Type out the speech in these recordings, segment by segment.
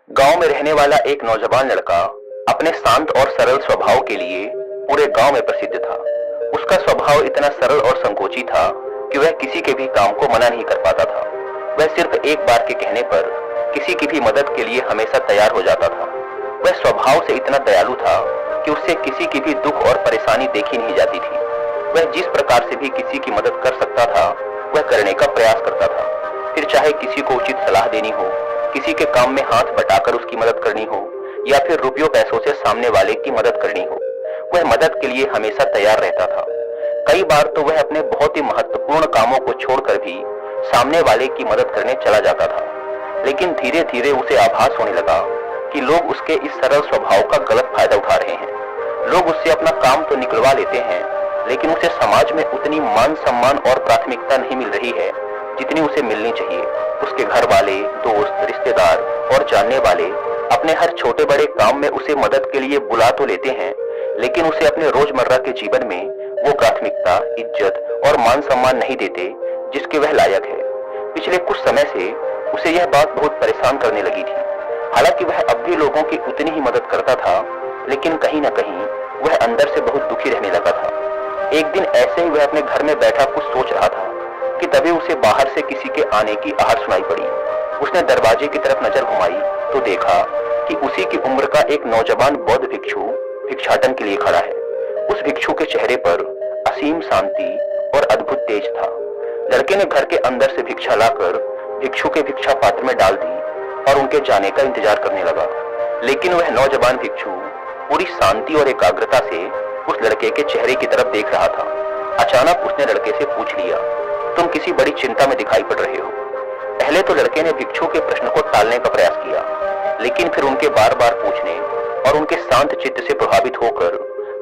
गांव में रहने वाला एक नौजवान लड़का अपने शांत और सरल स्वभाव के लिए पूरे गांव में प्रसिद्ध था। उसका स्वभाव इतना सरल और संकोची था कि वह किसी के भी काम को मना नहीं कर पाता था। वह सिर्फ एक बार के कहने पर किसी की भी मदद के लिए हमेशा तैयार हो जाता था। वह स्वभाव से इतना दयालु था कि उससे किसी की भी दुख और परेशानी देखी नहीं जाती थी। वह जिस प्रकार से भी किसी की मदद कर सकता था वह करने का प्रयास करता था। फिर चाहे किसी को उचित सलाह देनी हो, किसी के काम में हाथ बटाकर उसकी मदद करनी हो या फिर रुपयों पैसों से सामने वाले की मदद करनी हो, वह मदद के लिए हमेशा तैयार रहता था। कई बार तो वह अपने बहुत ही महत्वपूर्ण कामों को छोड़कर भी सामने वाले की मदद करने चला जाता था। लेकिन धीरे धीरे उसे आभास होने लगा कि लोग उसके इस सरल स्वभाव का गलत फायदा उठा रहे हैं। लोग उससे अपना काम तो निकलवा लेते हैं, लेकिन उसे समाज में उतनी मान सम्मान और प्राथमिकता नहीं मिल रही है जितनी उसे मिलनी चाहिए। उसके घर वाले, दोस्त, रिश्तेदार और जानने वाले अपने हर छोटे बड़े काम में उसे मदद के लिए बुला तो लेते हैं, लेकिन उसे अपने रोजमर्रा के जीवन में वो प्राथमिकता, इज्जत और मान सम्मान नहीं देते जिसके वह लायक है। पिछले कुछ समय से उसे यह बात बहुत परेशान करने लगी थी। हालांकि वह अब भी लोगों की उतनी ही मदद करता था, लेकिन कहीं न कहीं वह अंदर से बहुत दुखी रहने लगा था। एक दिन ऐसे ही वह अपने घर में बैठा कुछ सोच रहा था कि तभी उसे बाहर से किसी के आने की आहट सुनाई पड़ी। उसने दरवाजे की तरफ नजर घुमाई तो देखा कि उसी की उम्र का एक नौजवान बौद्ध भिक्षु भिक्षाटन के लिए खड़ा है। उस भिक्षु के चेहरे पर असीम शांति और अद्भुत तेज था। लड़के ने घर के अंदर से भिक्षा लाकर भिक्षु के भिक्षा पात्र में डाल दी और उनके जाने का इंतजार करने लगा। लेकिन वह नौजवान भिक्षु पूरी शांति और एकाग्रता से उस लड़के के चेहरे की तरफ देख रहा था। अचानक उसने लड़के से पूछ लिया, तुम किसी बड़ी चिंता में दिखाई पड़ रहे हो। पहले तो लड़के ने भिक्षु के प्रश्न को टालने का प्रयास किया, लेकिन फिर उनके बार बार पूछने और उनके शांत चित्त से प्रभावित होकर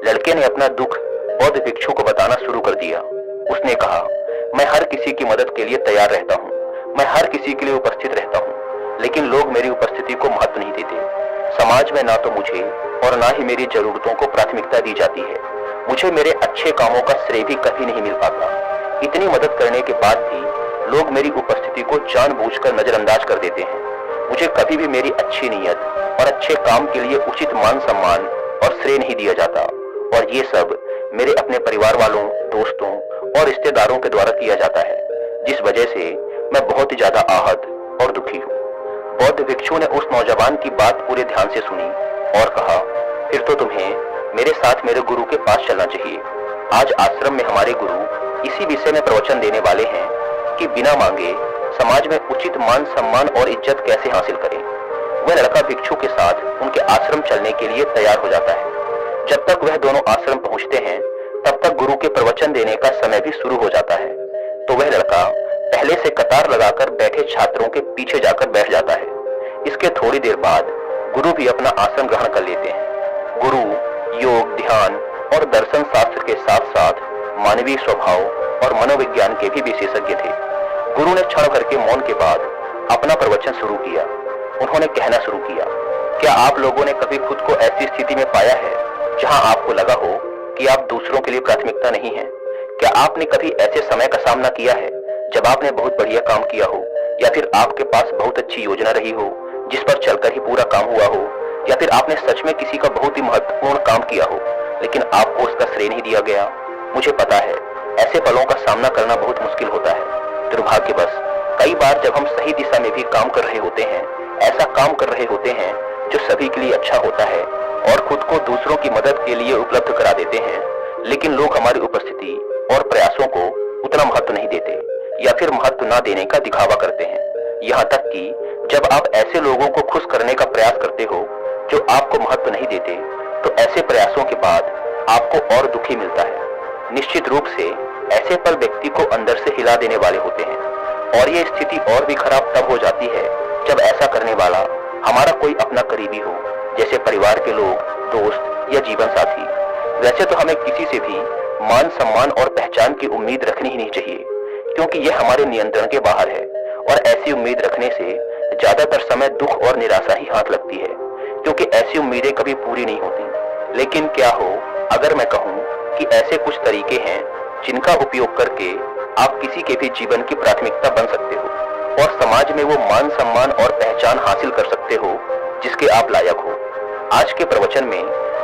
लड़के ने अपना दुख बौद्ध भिक्षु को बताना शुरू कर दिया। उसने कहा, मैं हर किसी की मदद के लिए तैयार रहता हूँ, मैं हर किसी के लिए उपस्थित रहता हूँ, लेकिन लोग मेरी उपस्थिति को महत्व नहीं देते। समाज में ना तो मुझे और ना ही मेरी जरूरतों को प्राथमिकता दी जाती है। मुझे मेरे अच्छे कामों का श्रेय भी कभी नहीं मिल पाता। इतनी मदद करने के बाद भी लोग मेरी उपस्थिति को जानबूझकर नजरअंदाज कर देते हैं। मुझे कभी भी मेरी अच्छी नीयत और अच्छे काम के लिए उचित मान सम्मान और श्रेय नहीं दिया जाता, और ये सब मेरे अपने परिवार वालों, दोस्तों और रिश्तेदारों के द्वारा किया जाता है, जिस वजह से मैं बहुत ही ज्यादा आहत और दुखी हूँ। बौद्ध भिक्षु ने उस नौजवान की बात पूरे ध्यान से सुनी और कहा, फिर तो तुम्हें मेरे साथ मेरे गुरु के पास चलना चाहिए। आज आश्रम में हमारे गुरु इसी विषय में प्रवचन देने वाले हैं कि बिना मांगे समाज में उचित मान सम्मान और इज्जत कैसे हासिल करें। वह लड़का भिक्षु के साथ उनके आश्रम चलने के लिए तैयार हो जाता है। जब तक वह दोनों आश्रम पहुंचते हैं तब तक गुरु के प्रवचन देने का समय भी शुरू हो जाता है। तो वह लड़का पहले से कतार लगाकर बैठे छात्रों के पीछे जाकर बैठ जाता है। इसके थोड़ी देर बाद गुरु भी अपना आसन ग्रहण कर लेते हैं। गुरु योग, ध्यान और दर्शन शास्त्र के साथ साथ मानवीय स्वभाव और मनोविज्ञान के भी विशेषज्ञ थे। गुरु ने क्षण भर के मौन के बाद अपना प्रवचन शुरू किया। उन्होंने कहना शुरू किया, क्या आप लोगों ने कभी खुद को ऐसी स्थिति में पाया है जहां आपको लगा हो कि आप दूसरों के लिए प्राथमिकता नहीं है? क्या आपने कभी ऐसे समय का सामना किया है जब आपने बहुत बढ़िया काम किया हो, या फिर आपके पास बहुत अच्छी योजना रही हो जिस पर चलकर ही पूरा काम हुआ हो, या फिर आपने सच में किसी का बहुत ही महत्वपूर्ण काम किया हो लेकिन आपको उसका श्रेय नहीं दिया गया? मुझे पता है ऐसे पलों का सामना करना बहुत मुश्किल होता है। दुर्भाग्यवश कई बार जब हम सही दिशा में भी काम कर रहे होते हैं, ऐसा काम कर रहे होते हैं जो सभी के लिए अच्छा होता है और खुद को दूसरों की मदद के लिए उपलब्ध करा देते हैं, लेकिन लोग हमारी उपस्थिति और प्रयासों को उतना महत्व नहीं देते या फिर महत्व ना देने का दिखावा करते हैं। यहाँ तक कि जब आप ऐसे लोगों को खुश करने का प्रयास करते हो जो आपको महत्व नहीं देते, तो ऐसे प्रयासों के बाद आपको और दुखी मिलता है। निश्चित रूप से ऐसे पल व्यक्ति को अंदर से हिला देने वाले होते हैं, और ये स्थिति और भी खराब तब हो जाती है जब ऐसा करने वाला हमारा कोई अपना करीबी हो, जैसे परिवार के लोग, दोस्त या जीवन साथी। वैसे तो हमें किसी से भी मान सम्मान और पहचान की उम्मीद रखनी ही नहीं चाहिए, क्योंकि यह हमारे नियंत्रण के बाहर है, और ऐसी उम्मीद रखने से ज्यादातर समय दुख और निराशा ही हाथ लगती है, क्योंकि ऐसी उम्मीदें कभी पूरी नहीं होती। लेकिन क्या हो अगर मैं कहूँ कि ऐसे कुछ तरीके हैं जिनका उपयोग करके आप किसी के भी जीवन की प्राथमिकता बन सकते हो और समाज में वो मान सम्मान और पहचान हासिल कर सकते हो जिसके आप लायक हो। आज के प्रवचन में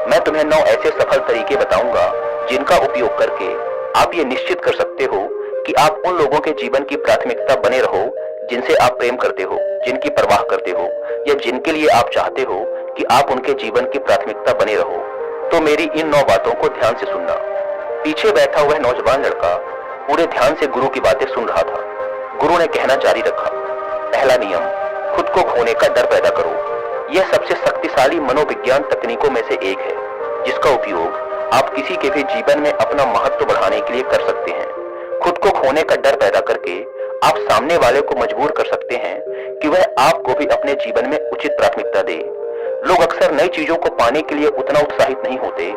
मैं तुम्हें 9 ऐसे सफल तरीके बताऊंगा जिनका उपयोग करके आप ये निश्चित कर सकते हो कि आप उन लोगों के जीवन की प्राथमिकता बने रहो जिनसे आप प्रेम करते हो, जिनकी परवाह करते हो, या जिनके लिए आप चाहते हो कि आप उनके जीवन की प्राथमिकता बने रहो। तो मेरी इन 9 बातों को ध्यान से सुनना। पीछे बैठा हुआ नौजवान लड़का पूरे ध्यान से गुरु की बातें सुन रहा था। गुरु ने कहना जारी रखा, पहला नियम, खुद को खोने का डर पैदा करो। यह सबसे शक्तिशाली मनोविज्ञान तकनीकों में से एक है जिसका उपयोग आप किसी के भी जीवन में अपना महत्व बढ़ाने के लिए कर सकते हैं। खुद को खोने का डर पैदा करके आप सामने वाले को मजबूर कर सकते हैं कि वह आपको भी अपने जीवन में उचित प्राथमिकता दे। लोग अक्सर नई चीजों को पाने के लिए उतना उत्साहित नहीं होते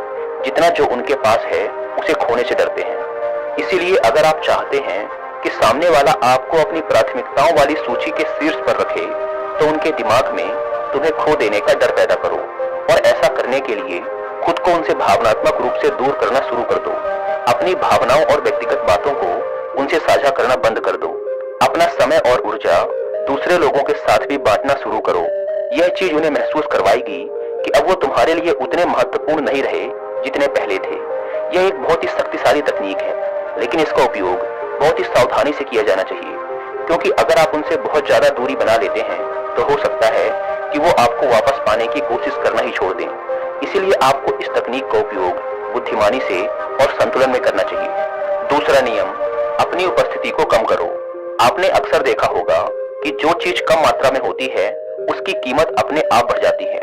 जितना जो उनके पास है उसे खोने से डरते हैं। इसीलिए अगर आप चाहते हैं कि सामने वाला आपको अपनी प्राथमिकताओं वाली सूची के शीर्ष पर रखे तो उनके दिमाग में तुम्हें खो देने का डर पैदा करो, और ऐसा करने के लिए खुद को उनसे भावनात्मक रूप से दूर करना शुरू कर दो। अपनी भावनाओं और व्यक्तिगत बातों को उनसे साझा करना बंद कर दो। अपना समय और ऊर्जा दूसरे लोगों के साथ भी बांटना शुरू करो। यह चीज उन्हें महसूस करवाएगी कि अब वो तुम्हारे लिए उतने महत्वपूर्ण नहीं रहे जितने पहले थे। यह एक बहुत ही शक्तिशाली तकनीक है, लेकिन इसका उपयोग बहुत ही सावधानी से किया जाना चाहिए, क्योंकि अगर आप उनसे बहुत ज्यादा दूरी बना लेते हैं तो हो सकता है कि वो आपको वापस पाने की कोशिश करना ही छोड़ दें। इसीलिए आपको इस तकनीक का उपयोग बुद्धिमानी से और संतुलन में करना चाहिए। दूसरा नियम, अपनी उपस्थिति को कम करो। आपने अक्सर देखा होगा कि जो चीज कम मात्रा में होती है उसकी कीमत अपने आप बढ़ जाती है,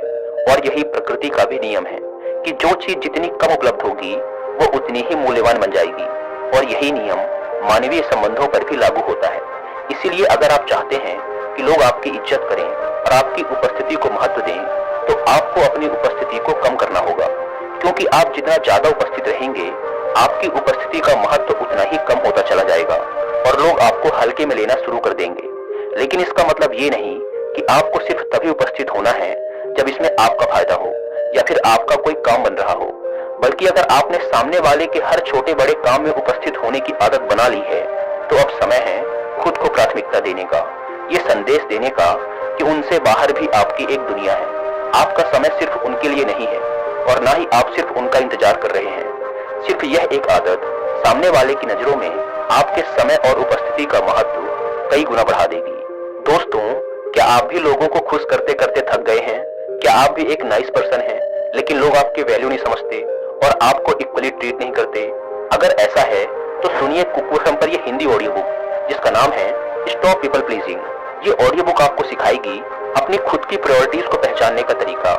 और यही प्रकृति का भी नियम है कि जो चीज जितनी कम उपलब्ध होगी वो उतनी ही मूल्यवान बन जाएगी, और यही नियम मानवीय संबंधों पर भी लागू होता है। इसीलिए अगर आप चाहते हैं कि लोग आपकी इज्जत करें और आपकी उपस्थिति को महत्व दें, तो आपको अपनी उपस्थिति को कम करना होगा, क्योंकि आप जितना ज्यादा उपस्थित रहेंगे आपकी उपस्थिति का महत्व उतना ही कम होता चला जाएगा और लोग आपको हल्के में लेना शुरू कर देंगे। लेकिन इसका मतलब ये नहीं कि आपको सिर्फ तभी उपस्थित होना है जब इसमें आपका फायदा हो या फिर आपका कोई काम बन रहा हो, बल्कि अगर आपने सामने वाले के हर छोटे बड़े काम में उपस्थित होने की आदत बना ली है तो अब समय है खुद को प्राथमिकता देने का, ये संदेश देने का कि उनसे बाहर भी आपकी एक दुनिया है। आपका समय सिर्फ उनके लिए नहीं है और ना ही आप सिर्फ उनका इंतजार कर रहे हैं। सिर्फ यह एक आदत सामने वाले की नजरों में आपके समय और उपस्थिति का महत्व कई गुना बढ़ा देगी। दोस्तों, क्या आप भी लोगों को खुश करते करते थक गए हैं? क्या आप भी एक नाइस पर्सन हैं लेकिन लोग आपकी वैल्यू नहीं समझते और आपको इक्वली ट्रीट नहीं करते? अगर ऐसा है तो सुनिए कुकू पर यह हिंदी ऑडियो बुक जिसका नाम है स्टॉप पीपल प्लीजिंग। ये ऑडियो बुक आपको सिखाएगी अपनी खुद की प्रायोरिटीज को पहचानने का तरीका।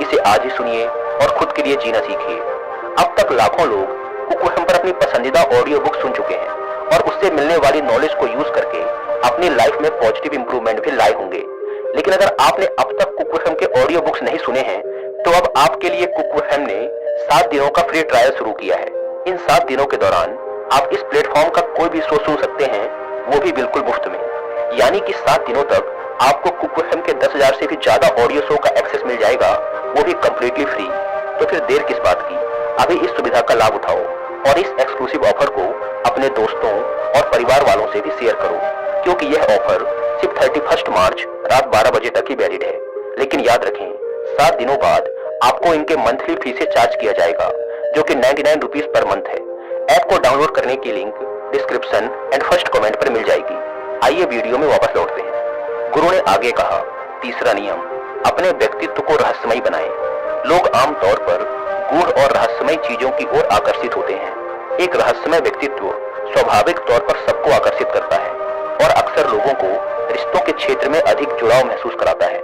इसे आज ही सुनिए और खुद के लिए जीना सीखिए। अब तक लाखों लोग कुकू पर अपनी पसंदीदा ऑडियो बुक सुन चुके हैं और उससे मिलने वाली नॉलेज को यूज करके अपनी लाइफ में पॉजिटिव इंप्रूवमेंट भी लाए होंगे। लेकिन अगर आपने अब तक कुकू के ऑडियो बुक्स नहीं सुने हैं तो अब आपके लिए कुकू ने 7 दिनों का फ्री ट्रायल शुरू किया है। इन 7 दिनों के दौरान आप इस प्लेटफॉर्म का कोई भी शो सुन सकते हैं, वो भी बिल्कुल मुफ्त में। यानी कि 7 दिनों तक आपको कुकू के 10,000 से भी ज्यादा ऑडियो शो का एक्सेस मिल जाएगा, वो भी कंप्लीटली फ्री। तो फिर देर किस बात की, अभी इस सुविधा का लाभ उठाओ और इस एक्सक्लूसिव ऑफर को अपने दोस्तों और परिवार वालों से भी शेयर करो, क्योंकि यह ऑफर सिर्फ 31 मार्च रात 12 बजे तक ही वैलिड है। लेकिन याद रखें, 7 दिनों बाद आपको इनके मंथली फी से चार्ज किया जाएगा, जो कि 99 रुपीज पर मंथ है। ऐप को डाउनलोड करने की link description and first comment पर मिल जाएगी। आइए वीडियो में वापस लौटते हैं। गुरु ने आगे कहा, तीसरा नियम, अपने व्यक्तित्व को रहस्यमय बनाएं। लोग आमतौर पर गूढ़ और रहस्यमय चीजों की ओर आकर्षित होते हैं। एक रहस्यमय व्यक्तित्व स्वाभाविक तौर पर सबको आकर्षित करता है और अक्सर लोगों को रिश्तों के क्षेत्र में अधिक जुड़ाव महसूस कराता है।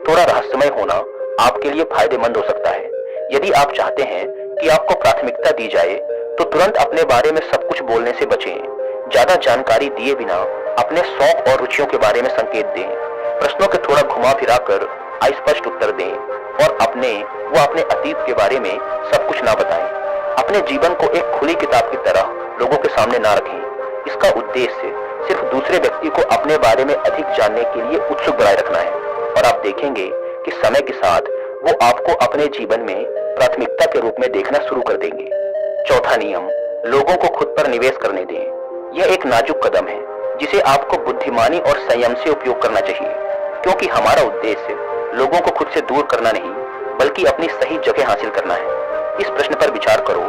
थोड़ा रहस्यमय होना आपके लिए फायदेमंद हो सकता है। यदि आप चाहते हैं कि आपको प्राथमिकता दी जाए तो तुरंत अपने बारे में सब कुछ बोलने से बचें। ज्यादा जानकारी दिए बिना अपने शौक और रुचियों के बारे में संकेत दें। प्रश्नों के थोड़ा घुमा फिरा कर अस्पष्ट उत्तर दें और अपने अतीत के बारे में सब कुछ ना बताएं। अपने जीवन को एक खुली किताब की तरह लोगों के सामने ना रखें। इसका उद्देश्य सिर्फ दूसरे व्यक्ति को अपने बारे में अधिक जानने के लिए उत्सुक बनाए रखना है, और आप देखेंगे कि समय के साथ वो आपको अपने जीवन में प्राथमिकता के रूप में देखना शुरू कर देंगे। चौथा नियम, लोगों को खुद पर निवेश करने दें। यह एक नाजुक कदम है जिसे आपको बुद्धिमानी और संयम से उपयोग करना चाहिए, क्योंकि हमारा उद्देश्य लोगों को खुद से दूर करना नहीं, बल्कि अपनी सही जगह हासिल करना है। इस प्रश्न पर विचार करो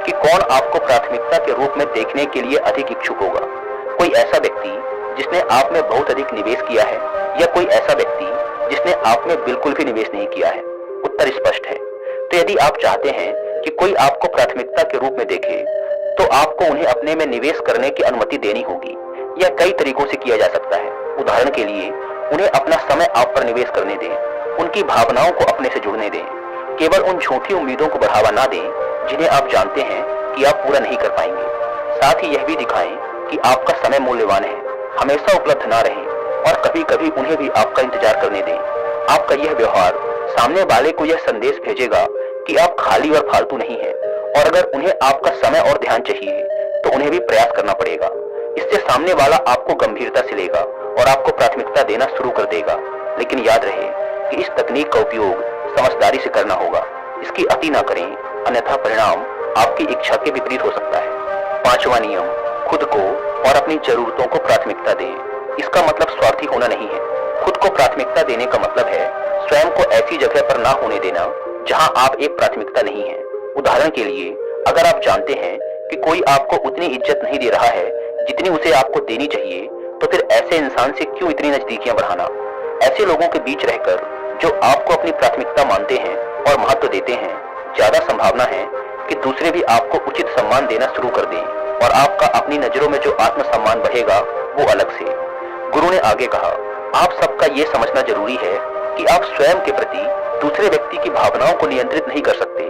कि कौन आपको प्राथमिकता के रूप में देखने के लिए अधिक इच्छुक होगा। कोई ऐसा व्यक्ति जिसने आप में बहुत अधिक निवेश किया है, या कोई ऐसा व्यक्ति जिसने आप में बिल्कुल भी निवेश नहीं किया है? उत्तर स्पष्ट है। तो यदि आप चाहते हैं कि कोई आपको प्राथमिकता के रूप में देखे, तो आपको उन्हें अपने में निवेश करने की अनुमति देनी होगी। यह कई तरीकों से किया जा सकता है। उदाहरण के लिए, उन्हें अपना समय आप पर निवेश करने दें, उनकी भावनाओं को अपने से जुड़ने दें, केवल उन झूठी उम्मीदों को बढ़ावा ना दें जिन्हें आप जानते हैं कि आप पूरा नहीं कर पाएंगे। साथ ही यह भी दिखाएं कि आपका समय मूल्यवान है, हमेशा उपलब्ध ना रहें और कभी कभी उन्हें भी आपका इंतजार करने दें। आपका यह व्यवहार सामने वाले को यह संदेश भेजेगा कि आप खाली और फालतू नहीं हैं, और अगर उन्हें आपका समय और ध्यान चाहिए तो उन्हें भी प्रयास करना पड़ेगा। इससे सामने वाला आपको गंभीरता से लेगा और आपको प्राथमिकता देना शुरू कर देगा। लेकिन याद रहे कि इस तकनीक का उपयोग समझदारी से करना होगा। इसकी अति ना करें, अन्यथा परिणाम आपकी इच्छा के विपरीत हो सकता है। 5वां नियम, खुद को और अपनी जरूरतों को प्राथमिकता दें। इसका मतलब स्वार्थी होना नहीं है। खुद को प्राथमिकता देने का मतलब है स्वयं को ऐसी जगह पर ना होने देना जहां आप एक प्राथमिकता नहीं है। उदाहरण के लिए, अगर आप जानते हैं कि कोई आपको उतनी इज्जत नहीं दे रहा है जितनी उसे आपको देनी चाहिए, तो फिर ऐसे इंसान से क्यों इतनी नजदीकियां बढ़ाना? ऐसे लोगों के बीच रहकर जो आपको अपनी प्राथमिकता मानते हैं और महत्व देते हैं, ज्यादा संभावना है कि दूसरे भी आपको उचित सम्मान देना शुरू कर दें, और आपका अपनी नजरों में जो आत्मसम्मान बढ़ेगा वो अलग से। गुरु ने आगे कहा, आप सबका ये समझना जरूरी है कि आप स्वयं के प्रति दूसरे व्यक्ति की भावनाओं को नियंत्रित नहीं कर सकते।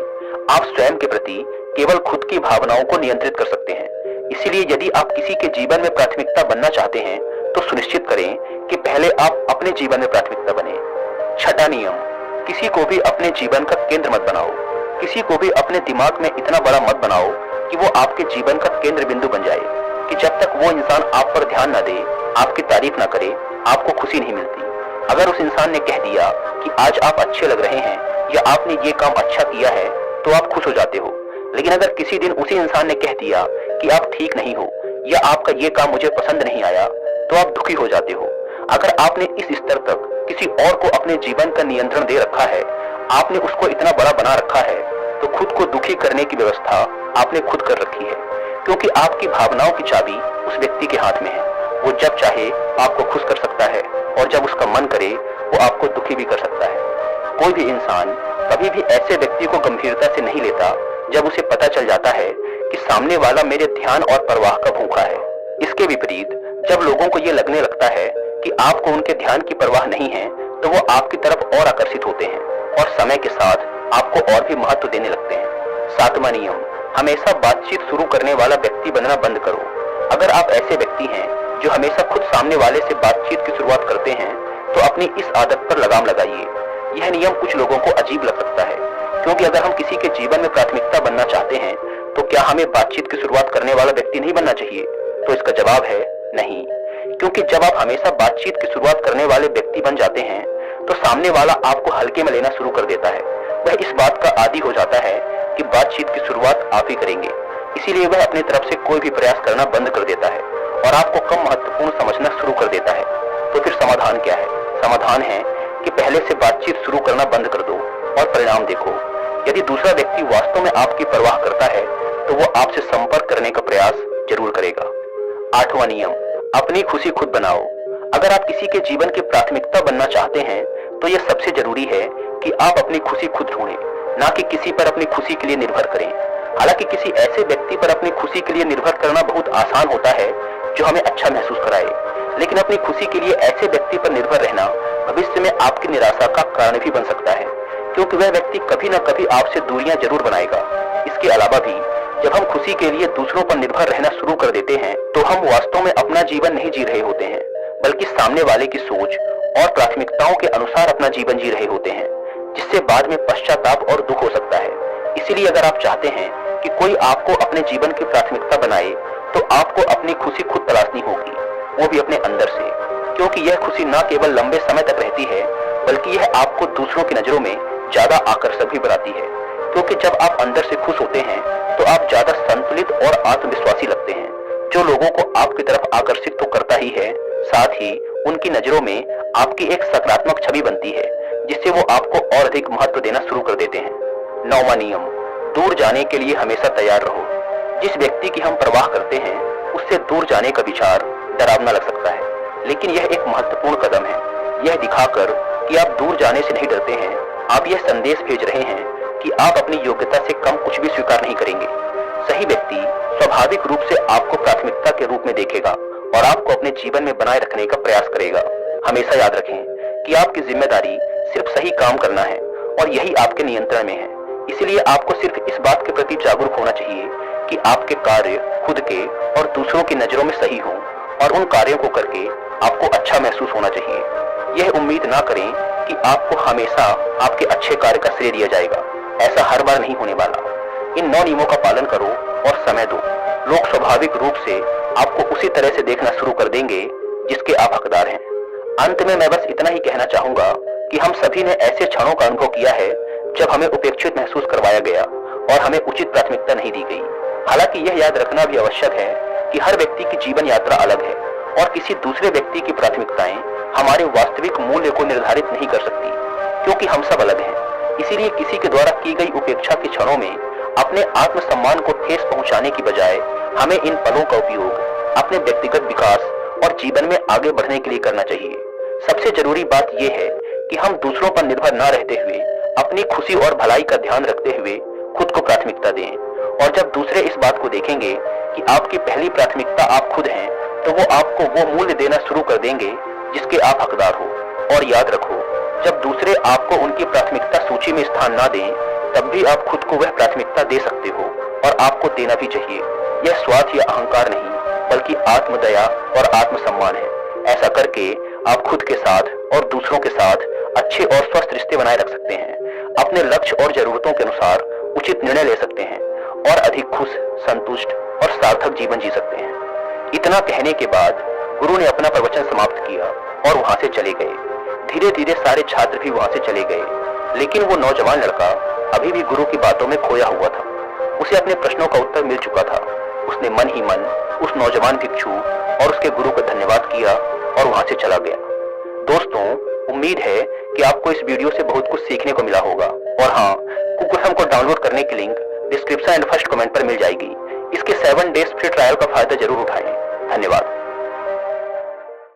आप स्वयं के प्रति केवल खुद की भावनाओं को नियंत्रित कर सकते हैं। इसीलिए यदि आप किसी के जीवन में प्राथमिकता बनना चाहते हैं, तो सुनिश्चित करें कि पहले आप अपने जीवन में प्राथमिकता बने। 6वां नियम, किसी को भी अपने जीवन का केंद्र मत बनाओ। किसी को भी अपने दिमाग में इतना बड़ा मत बनाओ कि वो आपके जीवन का केंद्र बिंदु बन जाए, कि जब तक वो इंसान आप पर ध्यान न दे, आपकी तारीफ न करे, आपको खुशी नहीं मिलती। अगर उस इंसान ने कह दिया कि आज आप अच्छे लग रहे हैं, या आपने ये काम अच्छा किया है, तो आप खुश हो जाते हो। लेकिन अगर किसी दिन उसी इंसान ने कह दिया कि आप ठीक नहीं हो, या आपका ये काम मुझे पसंद नहीं आया, तो आप दुखी हो जाते हो। अगर आपने इस स्तर तक किसी और को अपने जीवन का नियंत्रण दे रखा है, आपने उसको इतना बड़ा बना रखा है, तो खुद को दुखी करने की व्यवस्था आपने खुद कर रखी है, क्योंकि आपकी भावनाओं की चाबी उस व्यक्ति के हाथ में है। वो जब चाहे आपको खुश कर सकता है, और जब उसका मन करे वो आपको दुखी भी कर सकता है। कोई भी इंसान कभी भी ऐसे व्यक्ति को गंभीरता से नहीं लेता जब उसे पता चल जाता है कि सामने वाला मेरे ध्यान और परवाह का भूखा है। इसके विपरीत, जब लोगों को ये लगने लगता है कि आपको उनके ध्यान की परवाह नहीं है, तो वो आपकी तरफ और आकर्षित होते हैं और समय के साथ आपको और भी महत्व देने लगते हैं। 7वां नियम, हमेशा बातचीत शुरू करने वाला व्यक्ति बनना बंद करो। अगर आप ऐसे व्यक्ति हैं जो हमेशा खुद सामने वाले से बातचीत की शुरुआत करते हैं, तो अपनी इस आदत पर लगाम लगाइए। यह नियम कुछ लोगों को अजीब लग सकता है, क्योंकि अगर हम किसी के जीवन में प्राथमिकता बनना चाहते हैं, तो क्या हमें बातचीत की शुरुआत करने वाला व्यक्ति नहीं बनना चाहिए? तो इसका जवाब है नहीं, क्योंकि जब आप हमेशा बातचीत की शुरुआत करने वाले व्यक्ति बन जाते हैं, तो सामने वाला आपको हल्के में लेना शुरू कर देता है। वह इस बात का आदी हो जाता है कि बातचीत की शुरुआत आप ही करेंगे, इसीलिए वह अपनी तरफ से कोई भी प्रयास करना बंद कर देता है और आपको कम महत्वपूर्ण समझना शुरू कर देता है। तो फिर समाधान क्या है? समाधान है कि पहले से बातचीत शुरू करना बंद कर दो और परिणाम देखो। यदि दूसरा व्यक्ति वास्तव में आपकी परवाह करता है, तो वो आपसे संपर्क करने का प्रयास जरूर करेगा। 8वां नियम, अपनी खुशी खुद बनाओ। अगर आप किसी के जीवन की प्राथमिकता बनना चाहते हैं, तो यह सबसे जरूरी है कि आप अपनी खुशी खुद ढूंढें, ना कि किसी पर अपनी खुशी के लिए निर्भर करें। हालांकि किसी ऐसे व्यक्ति पर अपनी खुशी के लिए निर्भर करना बहुत आसान होता है जो हमें अच्छा महसूस कराए, लेकिन अपनी खुशी के लिए ऐसे व्यक्ति पर निर्भर रहना भविष्य में आपकी निराशा का कारण भी बन सकता है, क्योंकि वह व्यक्ति कभी न कभी आपसे दूरियां जरूर बनाएगा। इसके अलावा भी जब हम खुशी के लिए दूसरों पर निर्भर रहना शुरू कर देते हैं, तो हम वास्तव में अपना जीवन नहीं जी रहे होते हैं, बल्कि सामने वाले की सोच और प्राथमिकताओं के अनुसार अपना जीवन जी रहे होते हैं, जिससे बाद में पश्चाताप और दुख हो सकता है। इसीलिए अगर आप चाहते हैं कि कोई आपको अपने जीवन की प्राथमिकता बनाए, तो आपको अपनी खुशी खुद तलाशनी होगी, वो भी अपने अंदर से, क्योंकि यह खुशी न केवल लंबे समय तक रहती है, बल्कि यह आपको दूसरों की नजरों में ज्यादा आकर्षक भी बनाती है। क्योंकि जब आप अंदर से खुश होते हैं, तो आप ज्यादा संतुलित और आत्मविश्वासी लगते हैं, जो लोगों को आपकी तरफ आकर्षित तो करता ही है, साथ ही उनकी नजरों में आपकी एक सकारात्मक छवि बनती है, जिससे वो आपको और अधिक महत्व देना शुरू कर देते हैं। 9वां नियम, दूर जाने के लिए हमेशा तैयार रहो। जिस व्यक्ति की हम परवाह करते हैं उससे दूर जाने का विचार डरावना लग सकता है, लेकिन यह एक महत्वपूर्ण कदम है। यह दिखाकर कि आप दूर जाने से नहीं डरते हैं, आप यह संदेश भेज रहे हैं कि आप अपनी योग्यता से कम कुछ भी स्वीकार नहीं करेंगे। सही व्यक्ति स्वाभाविक रूप से आपको प्राथमिकता के रूप में देखेगा और आपको अपने जीवन में बनाए रखने का प्रयास करेगा। हमेशा याद रखें कि आपकी जिम्मेदारी सिर्फ सही काम करना है और यही आपके नियंत्रण में है। इसलिए आपको सिर्फ इस बात के प्रति जागरूक होना चाहिए कि आपके कार्य खुद के और दूसरों की नजरों में सही हों, और उन कार्यों को करके आपको अच्छा महसूस होना चाहिए। यह उम्मीद ना करें कि आपको हमेशा आपके अच्छे कार्य का श्रेय दिया जाएगा, ऐसा हर बार नहीं होने वाला। इन 9 नियमों का पालन करो और समय दो। लोग स्वाभाविक रूप से आपको उसी तरह से देखना शुरू कर देंगे जिसके आप हकदार हैं। अंत में मैं बस इतना ही कहना चाहूंगा कि हम सभी ने ऐसे क्षणों का अनुभव किया है जब हमें उपेक्षित महसूस करवाया गया और हमें उचित प्राथमिकता नहीं दी गई। हालांकि यह याद रखना भी आवश्यक है कि हर व्यक्ति की जीवन यात्रा अलग है और किसी दूसरे व्यक्ति की प्राथमिकताएं हमारे वास्तविक मूल्य को निर्धारित नहीं कर सकती, क्योंकि हम सब अलग हैं। इसीलिए किसी के द्वारा की गई उपेक्षा के क्षणों में अपने आत्मसम्मान को ठेस पहुंचाने की बजाय हमें इन पलों का उपयोग अपने व्यक्तिगत विकास और जीवन में आगे बढ़ने के लिए करना चाहिए। सबसे जरूरी बात यह है कि हम दूसरों पर निर्भर न रहते हुए अपनी खुशी और भलाई का ध्यान रखते हुए खुद को प्राथमिकता दें। और जब दूसरे इस बात को देखेंगे कि आपकी पहली प्राथमिकता आप खुद हैं, तो वो आपको वो मूल्य देना शुरू कर देंगे जिसके आप हकदार हो। और याद रखो, जब दूसरे आपको उनकी प्राथमिकता सूची में स्थान ना दें, तब भी आप खुद को वह प्राथमिकता दे सकते हो, और आपको देना भी चाहिए। यह स्वार्थ या अहंकार नहीं, बल्कि आत्मदया और आत्मसम्मान है। ऐसा करके आप खुद के साथ और दूसरों के साथ अच्छे और स्वस्थ रिश्ते बनाए रख सकते हैं, अपने लक्ष्य और जरूरतों के अनुसार उचित निर्णय ले सकते हैं और अधिक खुश, संतुष्ट और सार्थक जीवन जी सकते हैं। इतना कहने के बाद गुरु ने अपना प्रवचन समाप्त किया और वहां से चले गए। धीरे धीरे सारे छात्र भी वहां से चले गए, लेकिन वो नौजवान लड़का अभी भी गुरु की बातों में खोया हुआ था। उसे अपने प्रश्नों का उत्तर मिल चुका था। उसने मन ही मन उस नौजवान भिक्षु और उसके गुरु को धन्यवाद किया और वहां से चला गया। दोस्तों, उम्मीद है कि आपको इस वीडियो से बहुत कुछ सीखने को मिला होगा। और हाँ, कुक एफएम को डाउनलोड करने की link description and first comment पर मिल जाएगी। इसके 7 डेज फ्री ट्रायल का फायदा जरूर उठाएं। धन्यवाद।